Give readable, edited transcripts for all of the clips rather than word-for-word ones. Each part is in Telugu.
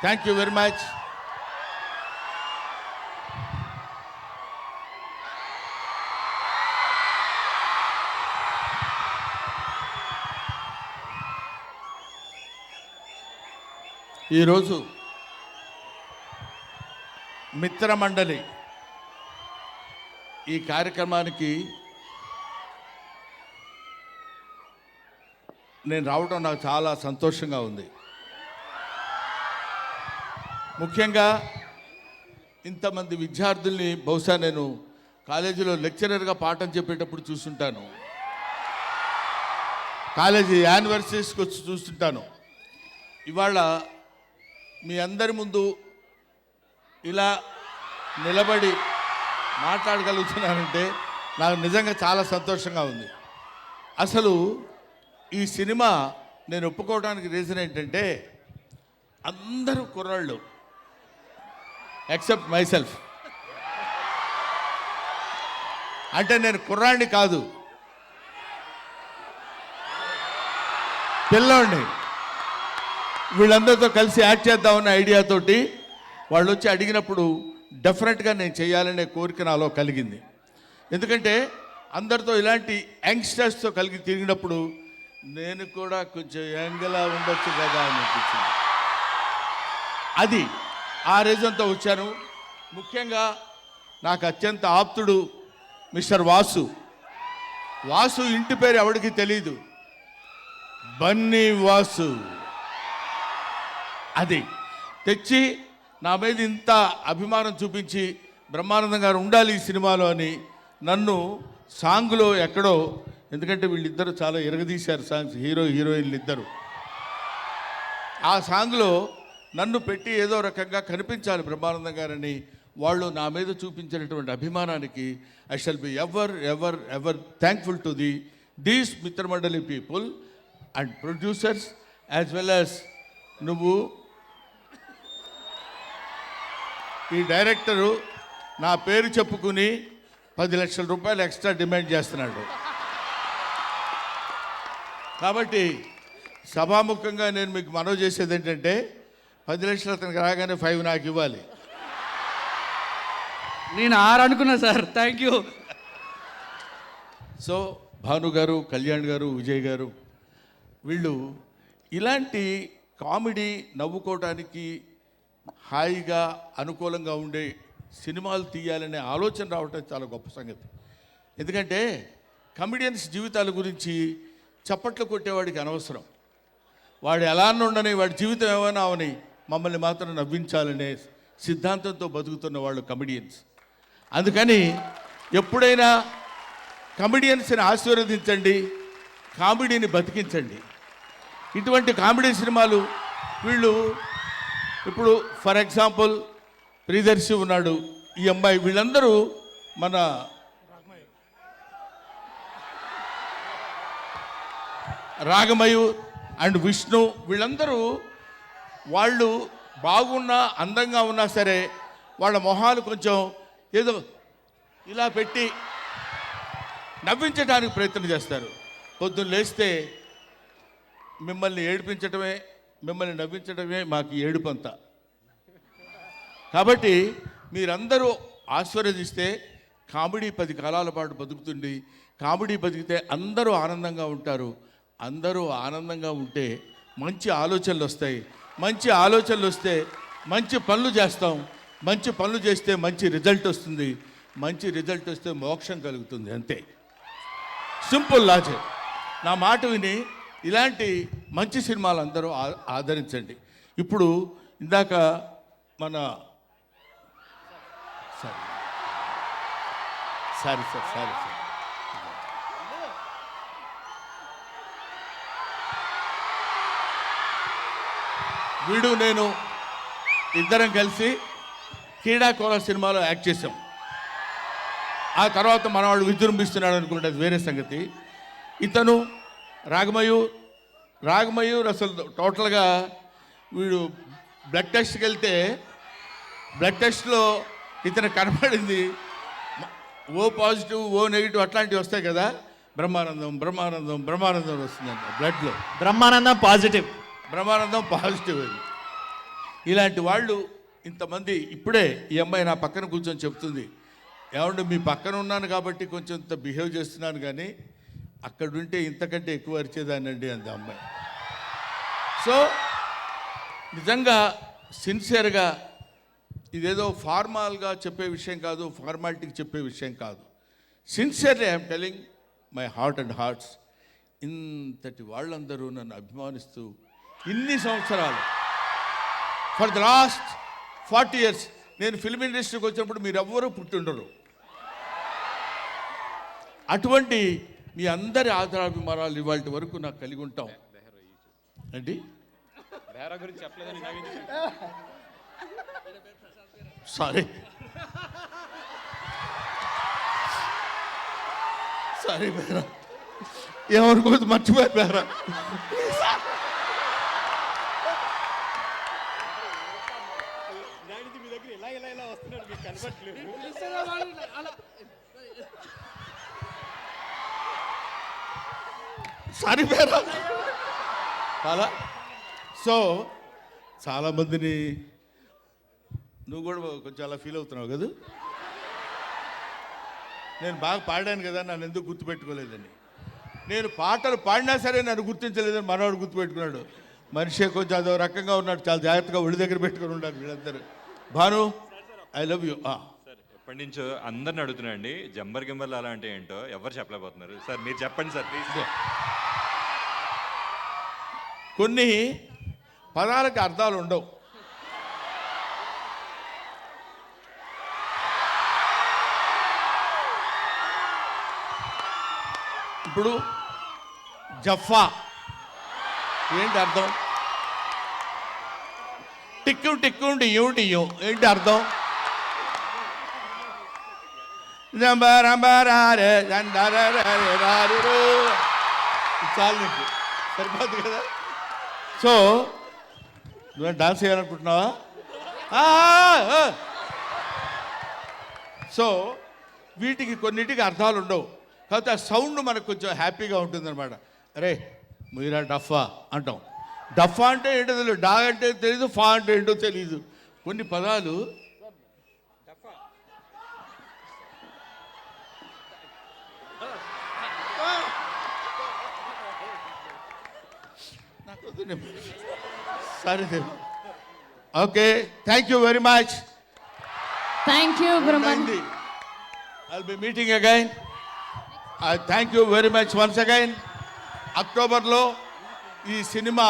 Thank you very much. ఈరోజు మిత్రమండలి ఈ కార్యక్రమానికి నేను రావడం నాకు చాలా సంతోషంగా ఉంది. ముఖ్యంగా ఇంతమంది విద్యార్థుల్ని బహుశా నేను కాలేజీలో లెక్చరర్గా పాఠం చెప్పేటప్పుడు చూస్తుంటాను, కాలేజీ యానివర్సరీస్కి వచ్చి చూస్తుంటాను. ఇవాళ మీ అందరి ముందు ఇలా నిలబడి మాట్లాడగలుగుతున్నానంటే నాకు నిజంగా చాలా సంతోషంగా ఉంది. అసలు ఈ సినిమా నేను ఒప్పుకోవడానికి రీజన్ ఏంటంటే అందరూ కుర్రాళ్ళు ఎక్సెప్ట్ మైసెల్ఫ్. అంటే నేను కుర్రాడిని కాదు, పిల్లోడిని. వీళ్ళందరితో కలిసి యాక్ట్ చేద్దామన్న ఐడియాతోటి వాళ్ళు వచ్చి అడిగినప్పుడు డెఫినెట్గా నేను చేయాలనే కోరిక నాలో కలిగింది. ఎందుకంటే అందరితో ఇలాంటి యంగ్స్టర్స్తో కలిగి తిరిగినప్పుడు నేను కూడా కొంచెం యంగ్లా ఉండొచ్చు కదా అని అనిపించింది. అది ఆ రీజన్తో వచ్చాను. ముఖ్యంగా నాకు అత్యంత ఆప్తుడు మిస్టర్ వాసు. వాసు ఇంటి పేరు ఎవరికి తెలీదు, బన్నీ వాసు. అది తెచ్చి నా మీద ఇంత అభిమానం చూపించి బ్రహ్మానందం గారు ఉండాలి ఈ సినిమాలో అని నన్ను సాంగ్లో ఎక్కడో, ఎందుకంటే వీళ్ళిద్దరూ చాలా ఎరగదీశారు సాంగ్స్, హీరో హీరోయిన్లు ఇద్దరు. ఆ సాంగ్లో నన్ను పెట్టి ఏదో రకంగా కనిపించాలి బ్రహ్మానందం గారని వాళ్ళు నా మీద చూపించినటువంటి అభిమానానికి I shall be ever ever ever thankful to these Mitramandali people and producers as well as నువ్వు. ఈ డైరెక్టరు నా పేరు చెప్పుకుని 10 లక్షల రూపాయలు ఎక్స్ట్రా డిమాండ్ చేస్తున్నాడు. కాబట్టి సభాముఖంగా నేను మీకు మనవి చేసేది ఏంటంటే 10 లక్షలు అతనికి రాగానే 5 నాకు ఇవ్వాలి. నేను 6 అనుకున్నా sir. Thank you. So Bhanu గారు, కళ్యాణ్ గారు, విజయ్ గారు వీళ్ళు ఇలాంటి కామెడీ నవ్వుకోవడానికి హాయిగా అనుకూలంగా ఉండే సినిమాలు తీయాలనే ఆలోచన రావటం చాలా గొప్ప సంగతి. ఎందుకంటే కమెడియన్స్ జీవితాల గురించి చప్పట్లు కొట్టేవాడికి అనవసరం. వాడు ఎలా ఉండని, వాడి జీవితం ఏమైనా అవని, మమ్మల్ని మాత్రం నవ్వించాలనే సిద్ధాంతంతో బతుకుతున్న వాళ్ళు కమెడియన్స్. అందుకని ఎప్పుడైనా కమెడియన్స్ని ఆశీర్వదించండి, కామెడీని బతికించండి. ఇటువంటి కామెడీ సినిమాలు వీళ్ళు ఇప్పుడు ఫర్ ఎగ్జాంపుల్ ప్రియదర్శి ఉన్నాడు, ఈ అమ్మాయి, వీళ్ళందరూ మన రాగమయూర్ అండ్ విష్ణు, వీళ్ళందరూ వాళ్ళు బాగున్నా అందంగా ఉన్నా సరే వాళ్ళ మొహాలు కొంచెం ఏదో ఇలా పెట్టి నవ్వించడానికి ప్రయత్నం చేస్తారు. పొద్దున్న లేస్తే మిమ్మల్ని ఏడిపించడమే, మిమ్మల్ని నవ్వించడమే మాకు ఏడుపంతా. కాబట్టి మీరందరూ ఆశీర్వదిస్తే కామెడీ 10 కాలాల పాటు బతుకుతుంది. కామెడీ బతికితే అందరూ ఆనందంగా ఉంటారు. అందరూ ఆనందంగా ఉంటే మంచి ఆలోచనలు వస్తాయి. మంచి ఆలోచనలు వస్తే మంచి పనులు చేస్తాం. మంచి పనులు చేస్తే మంచి రిజల్ట్ వస్తుంది. మంచి రిజల్ట్ వస్తే మోక్షం కలుగుతుంది. అంతే, సింపుల్ లాజిక్. నా మాట విని ఇలాంటి మంచి సినిమాలు అందరూ ఆదరించండి. ఇప్పుడు ఇందాక మన సారీ సార్ వీడు నేను ఇద్దరం కలిసి క్రీడాకోల సినిమాలో యాక్ట్ చేసాం. ఆ తర్వాత మనవాడు విజృంభిస్తున్నాడు అనుకుంటే అది వేరే సంగతి. ఇతను రాగమయూర్ రాగమయూర్ అసలు టోటల్గా వీడు బ్లడ్ టెస్ట్కి వెళ్తే బ్లడ్ టెస్ట్లో ఇతను కనపడింది ఓ పాజిటివ్ ఓ నెగిటివ్ అట్లాంటివి వస్తాయి కదా, బ్రహ్మానందం బ్రహ్మానందం బ్రహ్మానందం వస్తుందంట బ్లడ్లో. బ్రహ్మానందం పాజిటివ్. బ్రహ్మానందం పాజిటివ్ అది. ఇలాంటి వాళ్ళు ఇంతమంది. ఇప్పుడే ఈ అమ్మాయి నా పక్కన కూర్చొని చెప్తుంది, ఏమంటే మీ పక్కన ఉన్నాను కాబట్టి కొంచెం ఇంత బిహేవ్ చేస్తున్నాను, కానీ అక్కడ ఉంటే ఇంతకంటే ఎక్కువ అరిచేదానండి అంది అమ్మాయి. సో నిజంగా సిన్సియర్గా ఇదేదో ఫార్మాల్గా చెప్పే విషయం కాదు, ఫార్మాలిటీకి చెప్పే విషయం కాదు. Sincerely I'm telling my heart and hearts. ఇంతటి వాళ్ళందరూ నన్ను అభిమానిస్తూ ఇన్ని సంవత్సరాలు, ఫర్ ద లాస్ట్ 40 years నేను ఫిల్మ్ ఇండస్ట్రీకి వచ్చినప్పుడు మీరెవ్వరూ పుట్టిండరు. అటువంటి మీ అందరి ఆదరాభిమానాలు ఇవాళ వరకు నాకు కలిగి ఉంటాం. ఏంటి సారీ సారీ బేరా, ఏమనుకోవద్దు, మర్చిపోయి బేరా. సారీ బేరా. సో చాలామందిని నువ్వు కూడా కొంచెం అలా ఫీల్ అవుతున్నావు కదా, నేను బాగా పాడాను కదా నన్ను ఎందుకు గుర్తుపెట్టుకోలేదని. నేను పాటలు పాడినా సరే నన్ను గుర్తించలేదని మనవాడు గుర్తుపెట్టుకున్నాడు. మనిషి కొంచెం అదో రకంగా ఉన్నాడు, చాలా జాగ్రత్తగా ఒడి దగ్గర పెట్టుకుని ఉండాలి వీళ్ళందరూ. Bhanu I love you. Sir ఎప్పటి నుంచో అందరిని అడుగుతున్నాండి, జంబర్ గింబర్లు అలా అంటే ఏంటో ఎవరు చెప్పలేకపోతున్నారు. సార్ మీరు చెప్పండి సార్ ప్లీజ్. కొన్ని పదాలకు అర్థాలు ఉండవు. ఇప్పుడు జఫా ఏంటి అర్థం? టిక్కు టిక్కు డియ్యం డియ్యం ఏంటి అర్థం? చాలు నీకు సరిపోద్ది కదా. సో నువ్వు డాన్స్ చేయాలనుకుంటున్నావా? సో వీటికి కొన్నిటికి అర్థాలు ఉండవు, కాకపోతే ఆ సౌండ్ మనకు కొంచెం హ్యాపీగా ఉంటుందన్నమాట. అరే మీరా డఫా అంటాం. డఫా అంటే ఏంటో తెలియదు, డా అంటే తెలీదు, ఫా అంటే ఏంటో తెలీదు. కొన్ని పదాలు సరే. Okay, thank you very much. Thank you, Brahman. I'll be meeting again. I thank you very much once again. అక్టోబర్లో ఈ సినిమా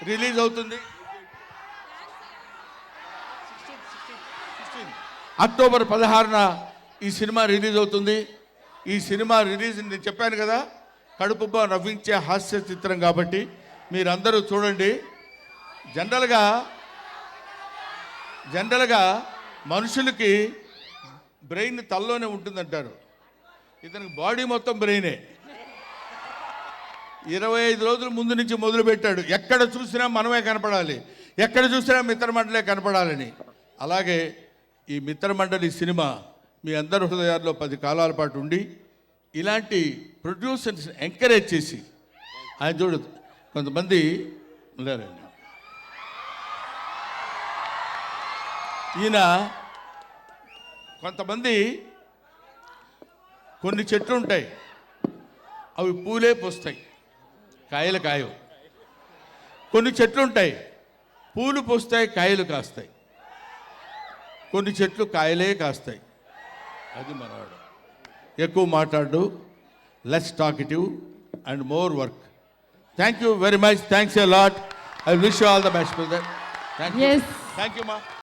రిలీజ్ అవుతుంది. అక్టోబర్ 16న ఈ సినిమా రిలీజ్ అవుతుంది. ఈ సినిమా రిలీజ్ నేను చెప్పాను కదా, కడుపుబ్బా నవ్వించే హాస్య చిత్రం కాబట్టి మీరందరూ చూడండి. జనరల్గా మనుషులకి బ్రెయిన్ తలలోనే ఉంటుందంటారు, ఇతనికి బాడీ మొత్తం బ్రెయినే. 25 రోజుల ముందు నుంచి మొదలుపెట్టాడు, ఎక్కడ చూసినా మనమే కనపడాలి, ఎక్కడ చూసినా మిత్రమండలే కనపడాలని. అలాగే ఈ మిత్రమండలి సినిమా మీ అందరి హృదయాల్లో 10 కాలాల పాటు ఉండి ఇలాంటి ప్రొడ్యూసర్స్ ఎంకరేజ్ చేసి, ఆయన చూడు కొంతమంది లేరండి, ఈయన కొంతమంది కొన్ని చెట్లు ఉంటాయి, అవి పూలే పూస్తాయి, కాయలు కాయవు. కొన్ని చెట్లు ఉంటాయి, పూలు పూస్తాయి, కాయలు కాస్తాయి. కొన్ని చెట్లు కాయలే కాస్తాయి. అది మనవాడు. ఎక్కువ మాట్లాడు, less talkative and more work. Thank you very much. Thanks a lot. I wish you all the best brother. Thank you. Yes. Thank you మా.